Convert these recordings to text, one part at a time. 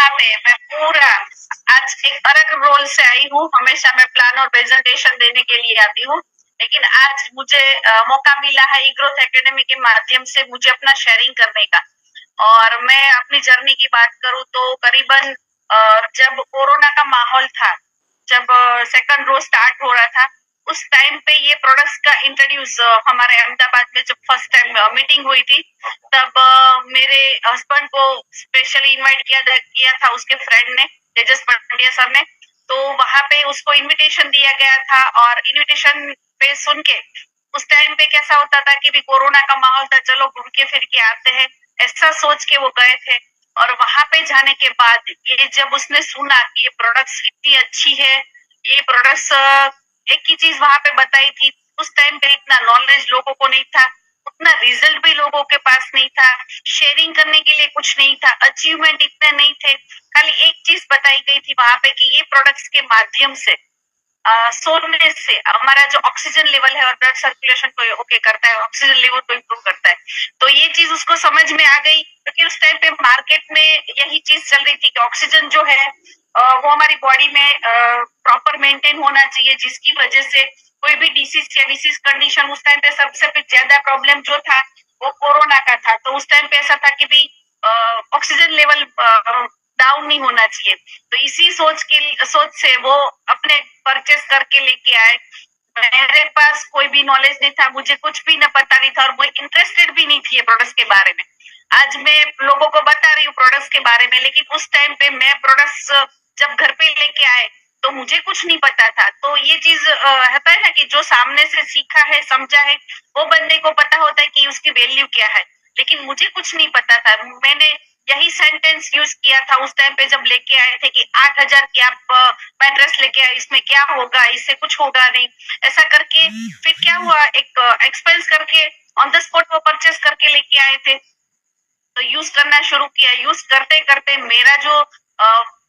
वहां पे मैं पूरा आज एक अलग रोल से आई हूँ। हमेशा मैं प्लान और प्रेजेंटेशन देने के लिए आती हूँ, लेकिन आज मुझे मौका मिला है ई ग्रोथ एकेडमी के माध्यम से मुझे अपना शेयरिंग करने का। और मैं अपनी जर्नी की बात करूँ तो करीबन जब कोरोना का माहौल था, जब सेकंड रोज स्टार्ट हो रहा था, उस टाइम पे ये प्रोडक्ट्स का इंट्रोड्यूस हमारे अहमदाबाद में जब फर्स्ट टाइम मीटिंग हुई थी, तब मेरे हस्बैंड को स्पेशली इनवाइट किया था उसके फ्रेंड ने, तेजस पंड्या सर ने। तो वहां पे उसको इनविटेशन दिया गया था और इनविटेशन पे सुन के उस टाइम पे कैसा होता था कि भी कोरोना का माहौल था, चलो घूम के फिर के आते हैं, ऐसा सोच के वो गए थे। और वहां पे जाने के बाद ये जब उसने सुना कि ये प्रोडक्ट्स इतनी अच्छी है, ये प्रोडक्ट्स एक ही चीज वहां पे बताई थी, उस टाइम पे इतना नॉलेज लोगों को नहीं था, उतना रिजल्ट भी लोगों के पास नहीं था, शेयरिंग करने के लिए कुछ नहीं था, अचीवमेंट इतने नहीं थे। खाली एक चीज बताई गई थी वहां पे कि ये प्रोडक्ट्स के माध्यम से सोने से हमारा जो ऑक्सीजन लेवल है और ब्लड सर्कुलेशन को ओके करता है, ऑक्सीजन लेवल को इम्प्रूव करता है। तो ये चीज उसको समझ में आ गई, क्योंकि उस टाइम पे मार्केट में यही चीज चल रही थी कि ऑक्सीजन जो है वो हमारी बॉडी में प्रॉपर मेंटेन होना चाहिए, जिसकी वजह से कोई भी डिसीज या डिसीज कंडीशन, उस टाइम पे सबसे ज्यादा प्रॉब्लम जो था वो कोरोना का था। तो उस टाइम पे ऐसा था कि भी ऑक्सीजन लेवल डाउन नहीं होना चाहिए। तो इसी सोच से वो अपने परचेस करके लेके आए। मेरे पास कोई भी नॉलेज नहीं था, मुझे कुछ भी न पता नहीं था और मैं इंटरेस्टेड भी नहीं थी ये प्रोडक्ट्स के बारे में। आज मैं लोगों को बता रही हूँ प्रोडक्ट्स के बारे में, लेकिन उस टाइम पे मैं प्रोडक्ट्स जब घर पे लेके आए तो मुझे कुछ नहीं पता था। तो ये चीज होता है ना कि जो सामने से सीखा है, समझा है, वो बंदे को पता होता है कि उसकी वैल्यू क्या है, लेकिन मुझे कुछ नहीं पता था। मैंने यही सेंटेंस यूज किया था उस टाइम पे जब लेके आए थे कि 8,000 की आप मैट्रेस लेके आए, इसमें क्या होगा, इससे कुछ होगा नहीं, ऐसा करके। फिर क्या हुआ, एक एक्सपेंस करके ऑन द स्पॉट वो परचेस करके लेके आए थे, तो यूज करना शुरू किया। यूज करते करते मेरा जो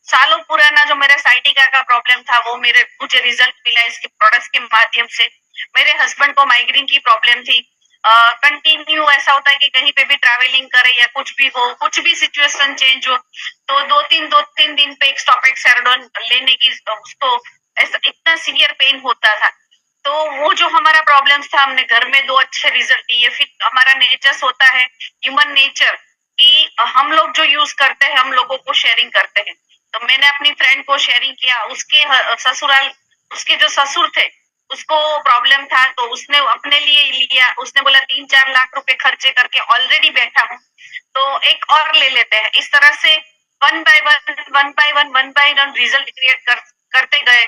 सालों पुराना जो मेरा साइटिका का प्रॉब्लम था, वो मुझे रिजल्ट मिला इसके प्रोडक्ट्स के माध्यम से। मेरे हस्बैंड को माइग्रेन की प्रॉब्लम थी, कंटिन्यू ऐसा होता है कि कहीं पे भी ट्रैवलिंग करे या कुछ भी हो, कुछ भी सिचुएशन चेंज हो, तो दो तीन दिन पे एक स्टॉपिक सेरोडोन लेने की उसको ऐसा इतना सीवियर पेन होता था। तो वो जो हमारा प्रॉब्लम्स था, हमने घर में 2 अच्छे रिजल्ट दिए। फिर हमारा नेचर होता है, ह्यूमन नेचर, कि हम लोग जो यूज करते हैं हम लोगों को शेयरिंग करते हैं। तो मैंने अपनी फ्रेंड को शेयरिंग किया, उसके ससुराल, उसके जो ससुर थे उसको प्रॉब्लम था, तो उसने अपने लिए लिया। उसने बोला 3-4 लाख रुपए खर्चे करके ऑलरेडी बैठा हूँ, तो एक और ले लेते हैं। इस तरह से one by one result create करते गए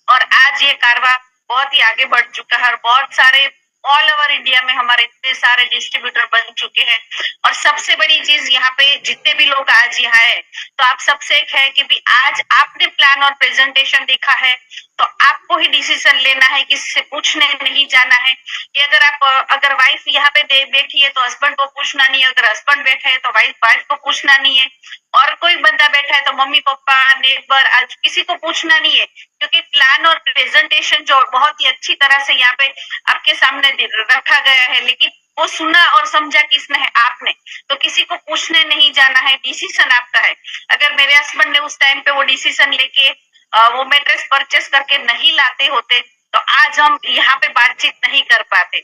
और आज ये कारवा बहुत ही आगे बढ़ चुका है और बहुत सारे ऑल ओवर इंडिया में हमारे इतने सारे डिस्ट्रीब्यूटर बन चुके हैं। और सबसे बड़ी चीज यहाँ पे जितने भी लोग आज यहाँ है, तो आप सबसे एक है कि भी आज आपने प्लान और प्रेजेंटेशन देखा है, तो आपको ही डिसीजन लेना है, किसी से पूछने नहीं जाना है। कि अगर वाइफ यहाँ पे बैठी है तो हस्बैंड को पूछना नहीं है, अगर हस्बैंड बैठे है तो वाइफ को पूछना नहीं है, और कोई बंदा बैठा है तो मम्मी पापा नेबर आज किसी को पूछना नहीं है, क्योंकि प्लान और प्रेजेंटेशन जो बहुत ही अच्छी तरह से यहाँ पे आपके सामने रखा गया है, लेकिन वो सुना और समझा किसने है, आपने। तो किसी को पूछने नहीं जाना है, डिसीजन आपका है। अगर मेरे हस्बैंड ने उस टाइम पे वो डिसीजन लेके वो मैट्रेस परचेस करके नहीं लाते होते, तो आज हम यहाँ पे बातचीत नहीं कर पाते।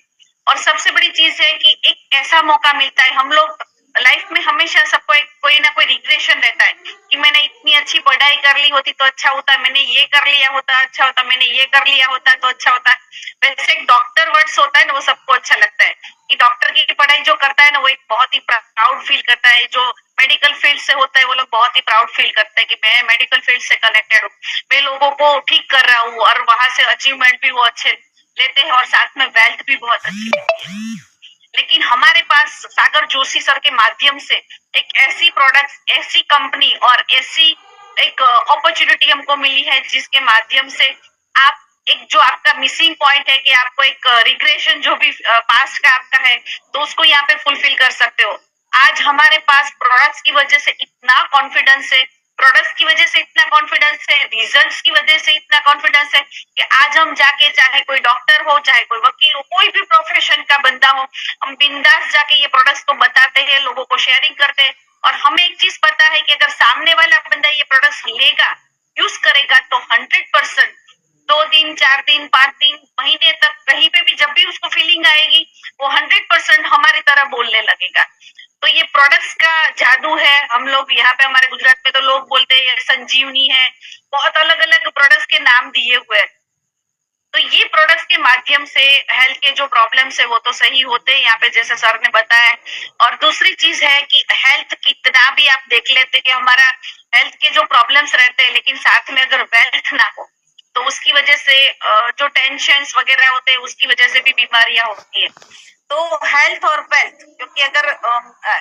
और सबसे बड़ी चीज है कि एक ऐसा मौका मिलता है, हम लोग लाइफ में हमेशा सबको एक कोई ना कोई रिग्रेशन रहता है कि मैंने इतनी अच्छी पढ़ाई कर ली होती तो अच्छा होता, मैंने ये कर लिया होता अच्छा होता, मैंने ये कर लिया होता तो अच्छा होता। वैसे एक डॉक्टर वर्ड्स होता है ना, वो सबको अच्छा लगता है कि डॉक्टर की पढ़ाई जो करता है ना, वो एक बहुत ही प्राउड फील करता है। जो मेडिकल फील्ड से होता है वो लोग बहुत ही प्राउड फील करते हैं कि मैं मेडिकल फील्ड से कनेक्टेड हूँ, मैं लोगों को ठीक कर रहा हूँ, और वहां से अचीवमेंट भी वो अच्छे लेते हैं और साथ में वेल्थ भी बहुत अच्छी लेती है। लेकिन हमारे पास सागर जोशी सर के माध्यम से एक ऐसी प्रोडक्ट, ऐसी कंपनी और ऐसी एक अपॉर्चुनिटी हमको मिली है, जिसके माध्यम से आप एक जो आपका मिसिंग पॉइंट है कि आपको एक रिग्रेशन जो भी पास्ट का आपका है, तो उसको यहाँ पे फुलफिल कर सकते हो। आज हमारे पास प्रोडक्ट्स की वजह से इतना कॉन्फिडेंस है, प्रोडक्ट्स की वजह से इतना कॉन्फिडेंस है, रिजल्ट्स की वजह से इतना कॉन्फिडेंस है कि आज हम जाके, चाहे कोई डॉक्टर हो, चाहे कोई वकील हो, कोई भी प्रोफेशन का बंदा हो, हम बिंदास जाके ये प्रोडक्ट्स को बताते हैं, लोगों को शेयरिंग करते हैं, और हमें एक चीज पता है कि अगर सामने वाला बंदा ये प्रोडक्ट लेगा, यूज करेगा, तो 100% 2 दिन, 4 दिन, 5 दिन, महीने तक कहीं पे भी जब भी उसको फीलिंग आएगी, वो 100% हमारी तरह बोलने लगेगा। तो ये प्रोडक्ट्स का जादू है। हम लोग यहाँ पे हमारे गुजरात में तो लोग बोलते हैं ये संजीवनी है, बहुत अलग अलग प्रोडक्ट्स के नाम दिए हुए हैं। तो ये प्रोडक्ट्स के माध्यम से हेल्थ के जो प्रॉब्लम्स है वो तो सही होते हैं यहाँ पे, जैसे सर ने बताया। और दूसरी चीज है कि हेल्थ कितना भी आप देख लेते कि हमारा हेल्थ के जो प्रॉब्लम्स रहते हैं, लेकिन साथ में अगर वेल्थ ना हो तो उसकी वजह से जो टेंशन वगैरह होते हैं उसकी वजह से भी बीमारियां होती है। तो हेल्थ और वेल्थ, क्योंकि अगर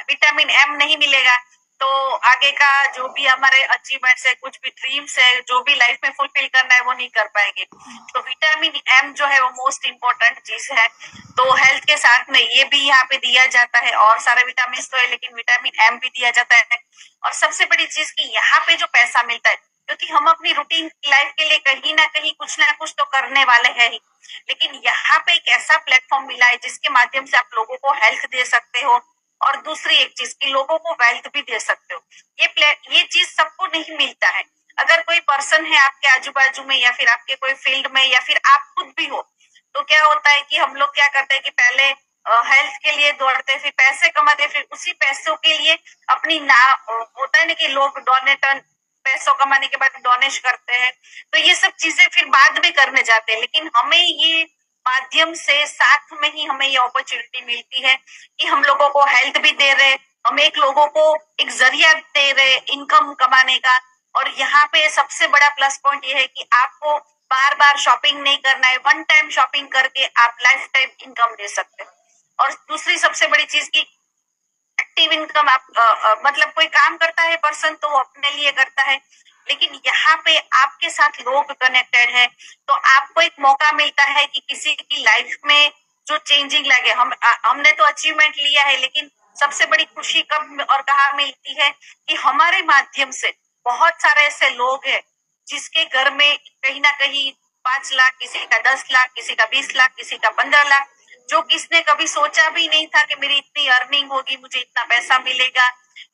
विटामिन एम नहीं मिलेगा तो आगे का जो भी हमारे अचीवमेंट्स है, कुछ भी ड्रीम्स है, जो भी लाइफ में फुलफिल करना है वो नहीं कर पाएंगे। तो विटामिन एम जो है वो मोस्ट इम्पोर्टेंट चीज है। तो हेल्थ के साथ में ये भी यहाँ पे दिया जाता है, और सारे विटामिन तो है लेकिन विटामिन एम भी दिया जाता है। और सबसे बड़ी चीज की यहाँ पे जो पैसा मिलता है, क्योंकि हम अपनी रूटीन लाइफ के लिए कहीं ना कुछ तो करने वाले हैं ही, लेकिन यहाँ पे एक ऐसा प्लेटफॉर्म मिला है जिसके माध्यम से आप लोगों को हेल्थ दे सकते हो, और दूसरी एक चीज की लोगों को वेल्थ भी दे सकते हो। ये चीज सबको नहीं मिलता है। अगर कोई पर्सन है आपके आजू बाजू में, या फिर आपके कोई फील्ड में, या फिर आप खुद भी हो, तो क्या होता है कि हम लोग क्या करते हैं कि पहले हेल्थ के लिए दौड़ते, फिर पैसे कमाते, फिर उसी पैसों के लिए अपनी ना होता है ना कि लोग डोनेटन, पैसों कमाने के बाद डोनेश करते हैं, तो ये सब चीजें फिर बाद में करने जाते हैं। लेकिन हमें ये माध्यम से साथ में ही हमें ये अपॉर्चुनिटी मिलती है कि हम लोगों को हेल्थ भी दे रहे, हम एक लोगों को एक जरिया दे रहे इनकम कमाने का। और यहाँ पे सबसे बड़ा प्लस पॉइंट ये है कि आपको बार बार शॉपिंग नहीं करना है, वन टाइम शॉपिंग करके आप लाइफ टाइम इनकम दे सकते हो। और दूसरी सबसे बड़ी चीज की एक्टिव इनकम, आप मतलब कोई काम करता है पर्सन तो वो अपने लिए करता है, लेकिन यहाँ पे आपके साथ लोग कनेक्टेड है, तो आपको एक मौका मिलता है कि किसी की लाइफ में जो चेंजिंग लगे। हमने तो अचीवमेंट लिया है, लेकिन सबसे बड़ी खुशी कब और कहाँ मिलती है कि हमारे माध्यम से बहुत सारे ऐसे लोग हैं जिसके घर में कहीं ना कहीं 5 लाख, किसी का 10 लाख, किसी का 20 लाख, किसी का 15 लाख, जो किसने कभी सोचा भी नहीं था कि मेरी इतनी अर्निंग होगी, मुझे इतना पैसा मिलेगा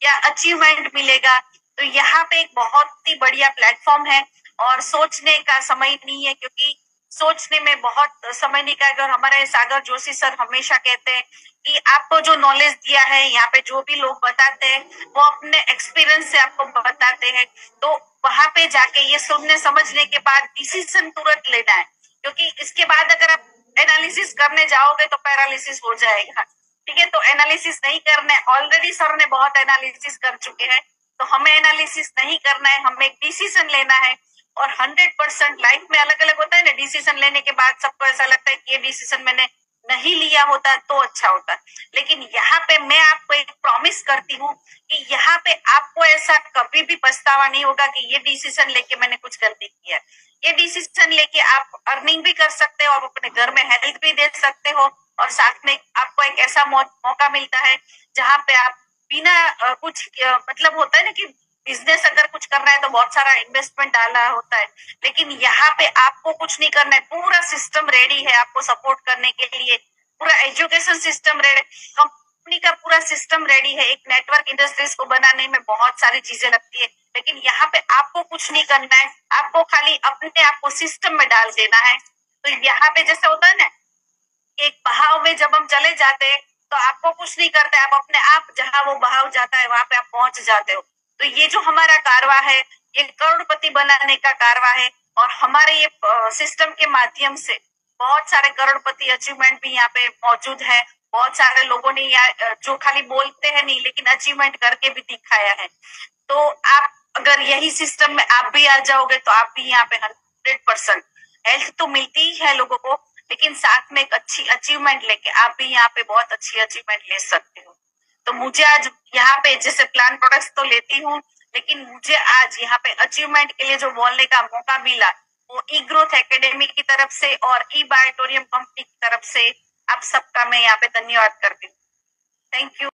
या अचीवमेंट मिलेगा। तो यहाँ पे एक बहुत ही बढ़िया प्लेटफॉर्म है, और सोचने का समय नहीं है, क्योंकि सोचने में बहुत समय निकाल। और हमारे सागर जोशी सर हमेशा कहते हैं कि आपको जो नॉलेज दिया है, यहाँ पे जो भी लोग बताते हैं वो अपने एक्सपीरियंस से आपको बताते हैं। तो वहां पे जाके ये सुनने समझने के बाद डिसीजन तुरंत लेना है, क्योंकि इसके बाद अगर आप एनालिसिस करने जाओगे तो पैरालिसिस हो जाएगा। ठीक है, तो एनालिसिस नहीं करना है, ऑलरेडी सर ने बहुत एनालिसिस कर चुके हैं, तो हमें एनालिसिस नहीं करना है, हमें एक डिसीजन लेना है। और 100% लाइफ में अलग अलग होता है ना, डिसीजन लेने के बाद सबको ऐसा लगता है कि ये डिसीजन मैंने नहीं लिया होता तो अच्छा होता, लेकिन यहाँ पे मैं आपको एक प्रॉमिस करती हूँ कि यहाँ पे आपको ऐसा कभी भी पछतावा नहीं होगा कि ये डिसीजन लेके मैंने कुछ गलती किया। ये डिसीजन लेके आप अर्निंग भी कर सकते हो, आप अपने घर में हेल्थ भी दे सकते हो, और साथ में आपको एक ऐसा मौका मिलता है जहाँ पे आप बिना कुछ मतलब होता है ना कि बिजनेस अगर कुछ करना है तो बहुत सारा इन्वेस्टमेंट डालना होता है, लेकिन यहाँ पे आपको कुछ नहीं करना है, पूरा सिस्टम रेडी है आपको सपोर्ट करने के लिए। पूरा एजुकेशन सिस्टम रेडी, कंपनी का पूरा सिस्टम रेडी है। एक नेटवर्क इंडस्ट्रीज को बनाने में बहुत सारी चीजें लगती है, लेकिन यहाँ पे आपको कुछ नहीं करना है, आपको खाली अपने आप को सिस्टम में डाल देना है। तो यहाँ पे जैसे होता है ना, एक बहाव में जब हम चले जाते हैं तो आपको कुछ नहीं करता है, आप अपने आप जहाँ वो बहाव जाता है वहां पे आप पहुंच जाते हो। तो ये जो हमारा कारवा है, ये करोड़पति बनाने का कारवा है, और हमारे ये सिस्टम के माध्यम से बहुत सारे करोड़पति अचीवमेंट भी यहाँ पे मौजूद है। बहुत सारे लोगों ने जो खाली बोलते हैं नहीं, लेकिन अचीवमेंट करके भी दिखाया है। तो आप अगर यही सिस्टम में आप भी आ जाओगे तो आप भी यहाँ पे 100% हेल्थ तो मिलती ही है लोगों को, लेकिन साथ में एक अच्छी अचीवमेंट लेके आप भी यहाँ पे बहुत अच्छी अचीवमेंट ले सकते हो। तो मुझे आज यहाँ पे जैसे प्लान प्रोडक्ट्स तो लेती हूँ, लेकिन मुझे आज यहाँ पे अचीवमेंट के लिए जो बोलने का मौका मिला वो ई ग्रोथ एकेडमी की तरफ से और ई बायोटोरियम कंपनी की तरफ से आप सबका मैं यहाँ पे धन्यवाद करती हूँ। Thank you.